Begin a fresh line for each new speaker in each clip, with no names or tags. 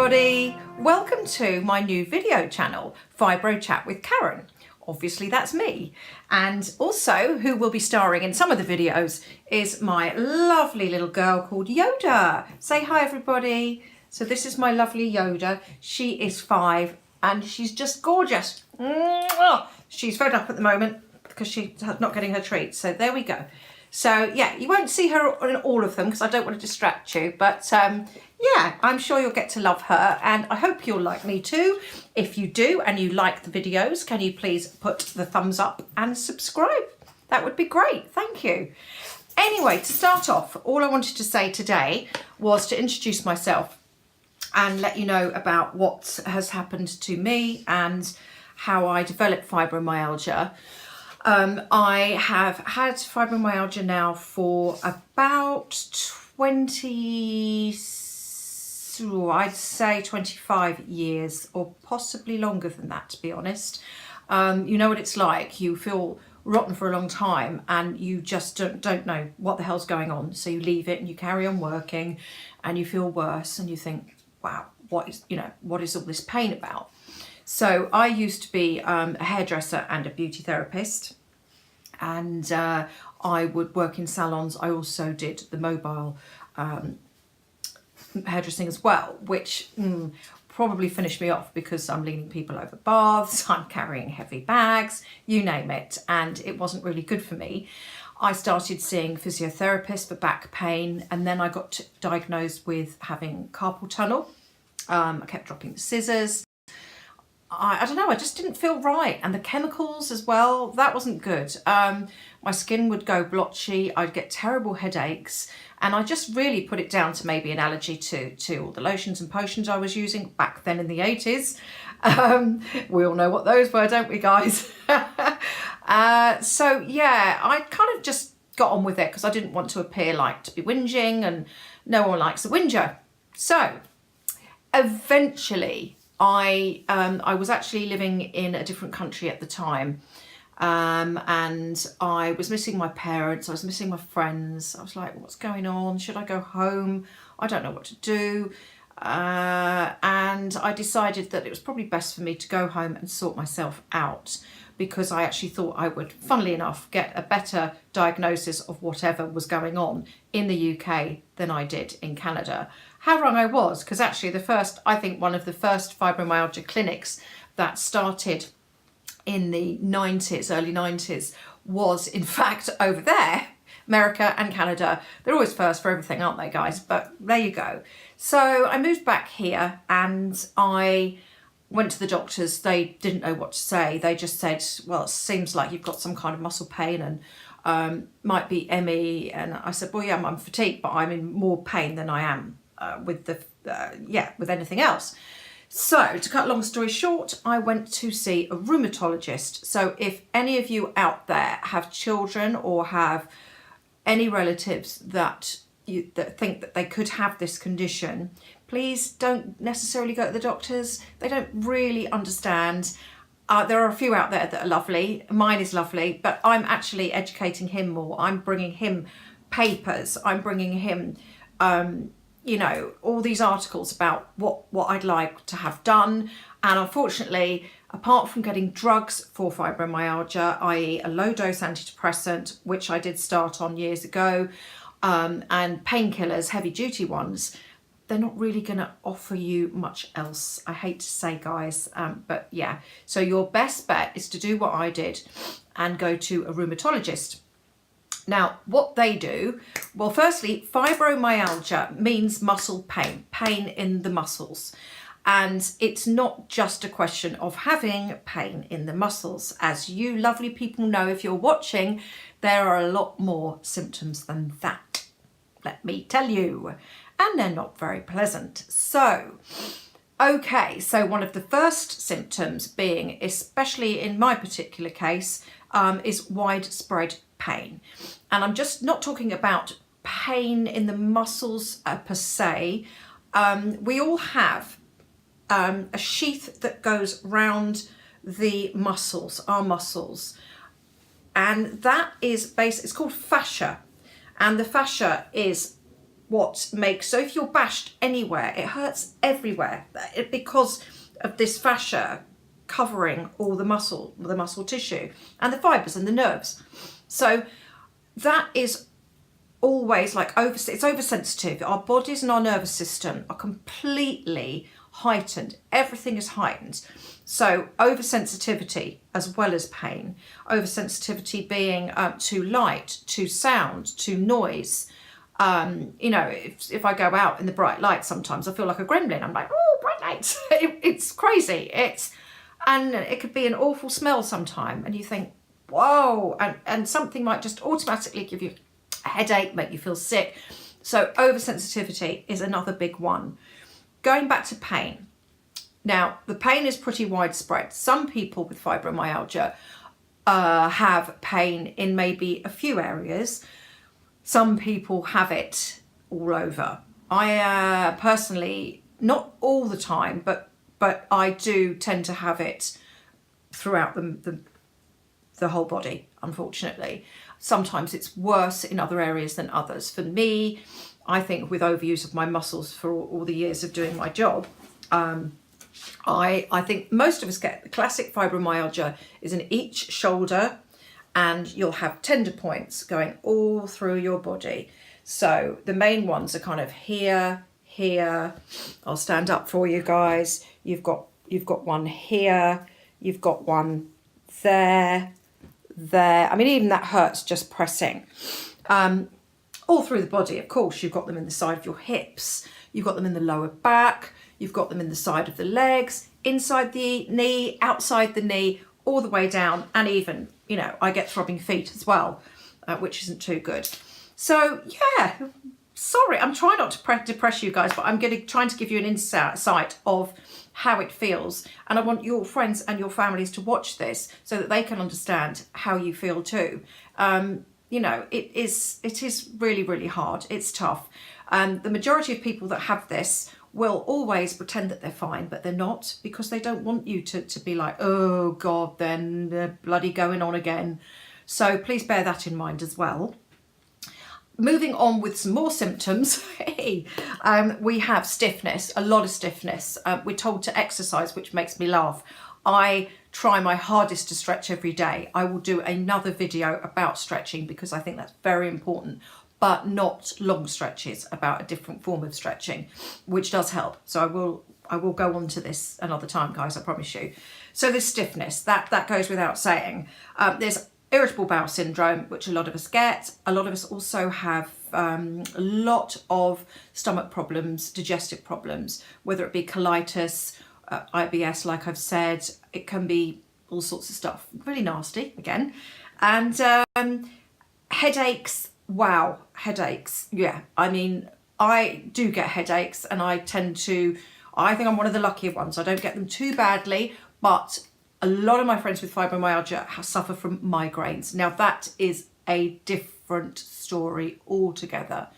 everybody, welcome to my new video channel, Fibro Chat with Karen. Obviously that's me, and also who will be starring in some of the videos is my lovely little girl called Yoda. Say hi everybody. So this is my lovely Yoda. She is 5 and she's just gorgeous. She's fed up at the moment because she's not getting her treats, so there we go. So yeah, you won't see her in all of them because I don't want to distract you, but yeah, I'm sure you'll get to love her, and I hope you'll like me too. If you do and you like the videos, can you please put the thumbs up and subscribe? That would be great, thank you. Anyway, to start off, all I wanted to say today was to introduce myself and let you know about what has happened to me and how I developed fibromyalgia. I have had fibromyalgia now for about 25 years, or possibly longer than that, to be honest. You know what it's like. You feel rotten for a long time and you just don't know what the hell's going on. So you leave it and you carry on working and you feel worse and you think, wow, what is all this pain about? So I used to be a hairdresser and a beauty therapist, and I would work in salons. I also did the mobile hairdressing as well, which probably finished me off because I'm leaning people over baths, I'm carrying heavy bags, you name it, and it wasn't really good for me. I started seeing physiotherapists for back pain, and then I got diagnosed with having carpal tunnel. I kept dropping the scissors. I don't know, I just didn't feel right. And the chemicals as well, that wasn't good. My skin would go blotchy, I'd get terrible headaches, and I just really put it down to maybe an allergy to all the lotions and potions I was using back then in the 80s. We all know what those were, don't we, guys? So yeah, I kind of just got on with it because I didn't want to appear like to be whinging, and no one likes a whinger. So eventually, I was actually living in a different country at the time, and I was missing my parents, I was missing my friends. I was like, what's going on? Should I go home? I don't know what to do. And I decided that it was probably best for me to go home and sort myself out, because I actually thought I would, funnily enough, get a better diagnosis of whatever was going on in the UK than I did in Canada. How wrong I was, because actually one of the first fibromyalgia clinics that started in the 90s, early 90s, was in fact over there. America and Canada, they're always first for everything, aren't they, guys? But there you go. So I moved back here and I went to the doctors. They didn't know what to say. They just said, well, it seems like you've got some kind of muscle pain and might be ME. And I said, well, yeah, I'm fatigued, but I'm in more pain than I am with anything else. So to cut a long story short, I went to see a rheumatologist. So if any of you out there have children or have any relatives that think that they could have this condition, please don't necessarily go to the doctors. They don't really understand. There are a few out there that are lovely. Mine is lovely, but I'm actually educating him more. I'm bringing him papers. I'm bringing him, all these articles about what I'd like to have done. And unfortunately, apart from getting drugs for fibromyalgia, i.e. a low-dose antidepressant, which I did start on years ago, and painkillers, heavy-duty ones, they're not really going to offer you much else. I hate to say, guys, but yeah. So your best bet is to do what I did and go to a rheumatologist. Now, what they do, well, firstly, fibromyalgia means muscle pain, pain in the muscles. And it's not just a question of having pain in the muscles. As you lovely people know, if you're watching, there are a lot more symptoms than that, let me tell you. And they're not very pleasant. So, okay, so one of the first symptoms being, especially in my particular case, is widespread pain. And I'm just not talking about pain in the muscles per se. We all have a sheath that goes round the muscles, our muscles. And that is it's called fascia. And the fascia is what makes, so if you're bashed anywhere, it hurts everywhere because of this fascia covering all the muscle tissue and the fibres and the nerves. So that is always like it's oversensitive. Our bodies and our nervous system are completely heightened. Everything is heightened. So oversensitivity as well as pain. Oversensitivity being to light, to sound, to noise. You know, if I go out in the bright light, sometimes I feel like a gremlin. I'm like, oh, bright lights. It's crazy. And it could be an awful smell sometime, and you think, whoa, and something might just automatically give you a headache, make you feel sick. So oversensitivity is another big one. Going back to pain. Now, the pain is pretty widespread. Some people with fibromyalgia have pain in maybe a few areas. Some people have it all over. I personally, not all the time, but I do tend to have it throughout the whole body, unfortunately. Sometimes it's worse in other areas than others. For me, I think with overuse of my muscles for all the years of doing my job, I think most of us get the classic fibromyalgia is in each shoulder, and you'll have tender points going all through your body. So the main ones are kind of here. I'll stand up for you guys. You've got one here. You've got one there. I mean, even that hurts just pressing. All through the body, of course. You've got them in the side of your hips. You've got them in the lower back. You've got them in the side of the legs, inside the knee, outside the knee, all the way down, and even, you know, I get throbbing feet as well, which isn't too good. So yeah, sorry, I'm trying not to depress you guys, but I'm trying to give you an insight of how it feels, and I want your friends and your families to watch this so that they can understand how you feel too. You know, it is really, really hard. It's tough. The majority of people that have this will always pretend that they're fine, but they're not, because they don't want you to be like, oh God, then they're bloody going on again. So please bear that in mind as well. Moving on with some more symptoms, we have stiffness, a lot of stiffness. We're told to exercise, which makes me laugh. I try my hardest to stretch every day. I will do another video about stretching because I think that's very important, but not long stretches, about a different form of stretching, which does help. So I will go on to this another time, guys, I promise you. So this stiffness, that goes without saying. There's irritable bowel syndrome, which a lot of us get. A lot of us also have a lot of stomach problems, digestive problems, whether it be colitis, IBS, like I've said. It can be all sorts of stuff, really nasty again. And headaches. Wow, headaches. Yeah, I mean, I do get headaches, and I think I'm one of the luckier ones. I don't get them too badly, but a lot of my friends with fibromyalgia suffer from migraines. Now that is a different story altogether.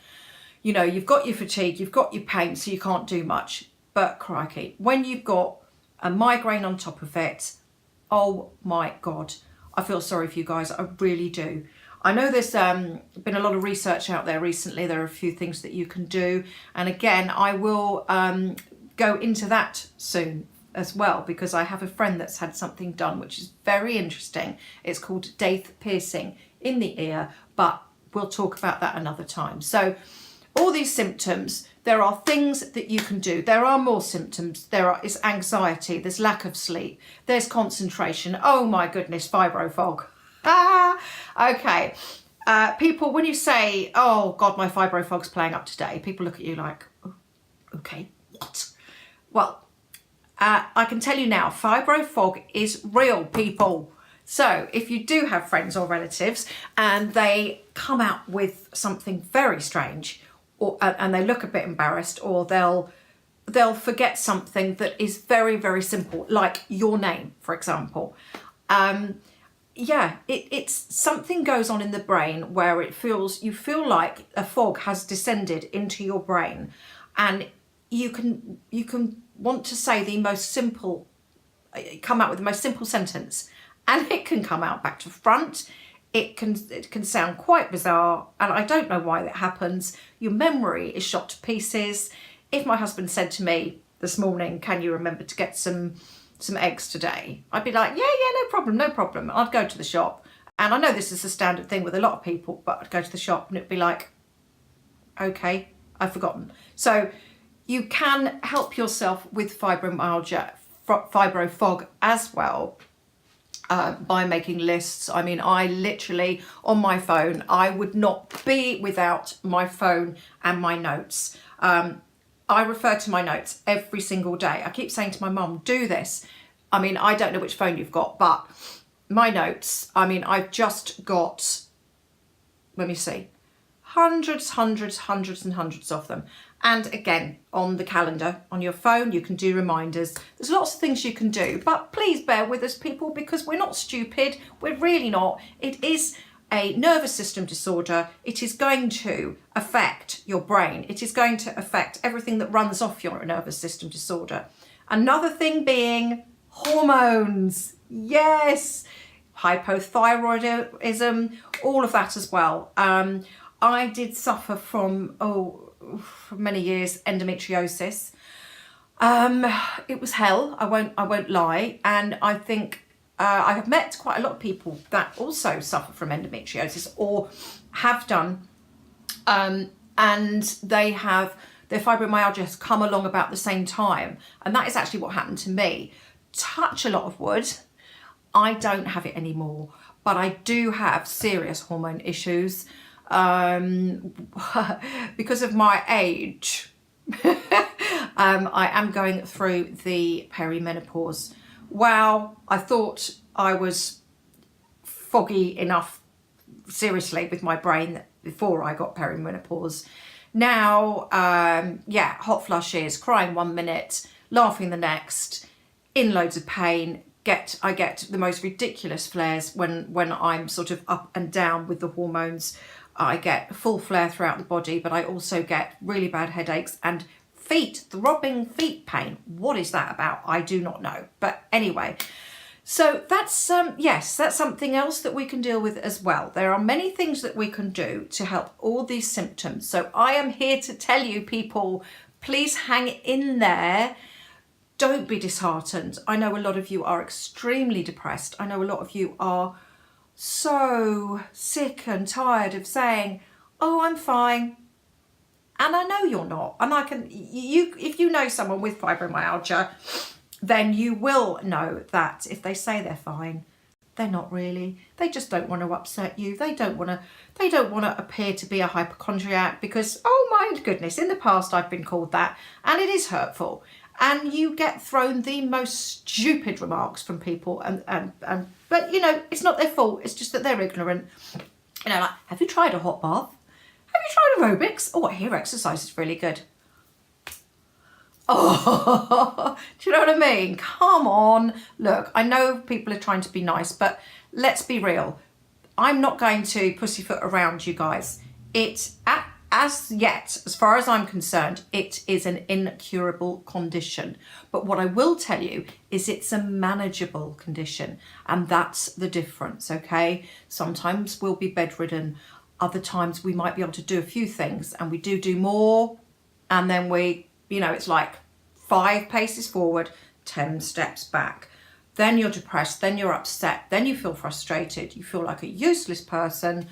You know, you've got your fatigue, you've got your pain, so you can't do much. But crikey, when you've got a migraine on top of it, oh my God, I feel sorry for you guys. I really do. I know there's been a lot of research out there recently. There are a few things that you can do. And again, I will go into that soon as well, because I have a friend that's had something done, which is very interesting. It's called daith piercing in the ear, but we'll talk about that another time. So all these symptoms, there are things that you can do. There are more symptoms. It's anxiety, there's lack of sleep, there's concentration. Oh my goodness, fibro fog. Okay. People, when you say, oh God, my fibro fog's playing up today, people look at you like, oh, okay, what? Well, I can tell you now, fibro fog is real, people. So if you do have friends or relatives and they come out with something very strange, and they look a bit embarrassed, or they'll forget something that is very, very simple, like your name, for example. Yeah, it's something goes on in the brain where you feel like a fog has descended into your brain, and you can want to say the most simple, come out with the most simple sentence, and it can come out back to front. it can sound quite bizarre, and I don't know why that happens. Your memory is shot to pieces. If my husband said to me this morning, can you remember to get some eggs today? I'd be like, yeah, no problem, no problem. I'd go to the shop. And I know this is a standard thing with a lot of people, but I'd go to the shop and it'd be like, okay, I've forgotten. So you can help yourself with fibromyalgia, fibrofog as well, by making lists. I mean, I literally, on my phone, I would not be without my phone and my notes. I refer to my notes every single day. I keep saying to my mum, do this. I mean, I don't know which phone you've got, but my notes, I mean, I've just got, let me see, hundreds and hundreds of them. And again, on the calendar, on your phone, you can do reminders. There's lots of things you can do, but please bear with us, people, because we're not stupid. We're really not. It is a nervous system disorder. It is going to affect your brain. It is going to affect everything that runs off your nervous system disorder. Another thing being hormones. Yes, hypothyroidism, all of that as well. I did suffer from, for many years, endometriosis. It was hell, I won't lie. And I think I have met quite a lot of people that also suffer from endometriosis or have done, and their fibromyalgia has come along about the same time. And that is actually what happened to me. Touch a lot of wood. I don't have it anymore, but I do have serious hormone issues. Because of my age, I am going through the perimenopause. Wow, I thought I was foggy enough, seriously, with my brain before I got perimenopause. Now, hot flushes, crying 1 minute, laughing the next, in loads of pain. I get the most ridiculous flares when I'm sort of up and down with the hormones. I get full flare throughout the body, but I also get really bad headaches and throbbing feet pain. What is that about? I do not know. But anyway, so that's, yes, that's something else that we can deal with as well. There are many things that we can do to help all these symptoms. So I am here to tell you, people, please hang in there. Don't be disheartened. I know a lot of you are extremely depressed. I know a lot of you are so sick and tired of saying, oh, I'm fine. And I know you're not. And if you know someone with fibromyalgia, then you will know that if they say they're fine, they're not really. They just don't want to upset you. They don't want to appear to be a hypochondriac because, oh my goodness, in the past I've been called that, and it is hurtful. And you get thrown the most stupid remarks from people, but you know, it's not their fault. It's just that they're ignorant. You know, like, have you tried a hot bath? Have you tried aerobics? Oh, I hear exercise is really good. Oh, do you know what I mean? Come on. Look, I know people are trying to be nice, but let's be real. I'm not going to pussyfoot around you guys. As yet, as far as I'm concerned, it is an incurable condition. But what I will tell you is it's a manageable condition, and that's the difference, okay? Sometimes we'll be bedridden. Other times we might be able to do a few things, and we do more, and then it's like 5 paces forward, 10 steps back. Then you're depressed, then you're upset, then you feel frustrated, you feel like a useless person.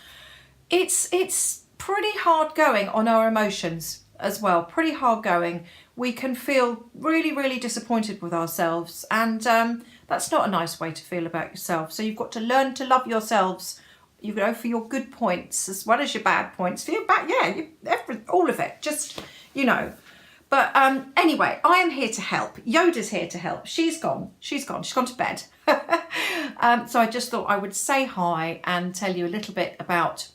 It's pretty hard going on our emotions as well, pretty hard going. We can feel really, really disappointed with ourselves, and that's not a nice way to feel about yourself. So you've got to learn to love yourselves, for your good points as well as your bad points. For your bad, all of it, just, But anyway, I am here to help. Yoda's here to help. She's gone to bed. So I just thought I would say hi and tell you a little bit about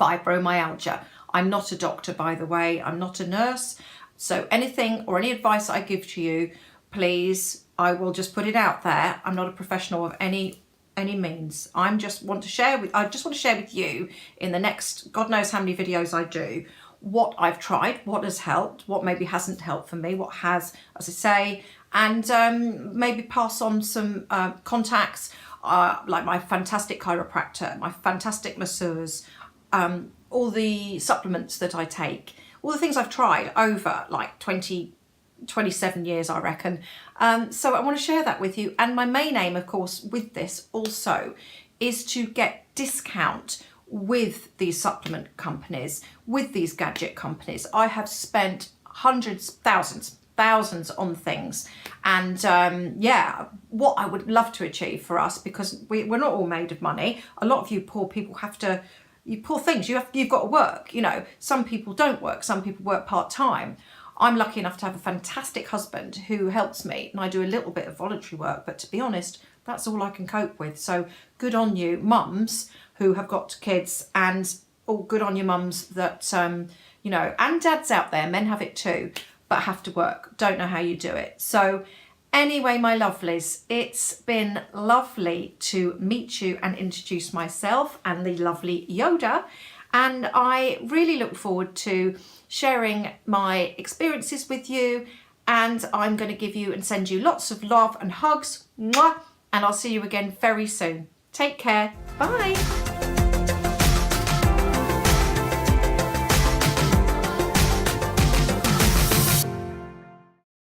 fibromyalgia. I'm not a doctor, by the way. I'm not a nurse. So anything or any advice I give to you, please, I will just put it out there. I'm not a professional of any means. I just want to share with you in the next God knows how many videos I do, what I've tried, what has helped, what maybe hasn't helped for me, what has, as I say, and maybe pass on some contacts. like my fantastic chiropractor, my fantastic masseurs, all the supplements that I take, all the things I've tried over like 27 years, I reckon. So I want to share that with you. And my main aim, of course, with this also is to get discount with these supplement companies, with these gadget companies. I have spent hundreds, thousands on things, and yeah, what I would love to achieve for us, because we're not all made of money. A lot of you poor people have to, you poor things, you've got to work. You know, some people don't work, some people work part-time. I'm lucky enough to have a fantastic husband who helps me, and I do a little bit of voluntary work, but to be honest, that's all I can cope with. So good on you mums who have got kids, and all good on you mums that you know, and dads out there, men have it too, but have to work, don't know how you do it. So anyway, my lovelies, it's been lovely to meet you and introduce myself and the lovely Yoda, and I really look forward to sharing my experiences with you, and I'm going to give you and send you lots of love and hugs. Mwah! And I'll see you again very soon. Take care. Bye.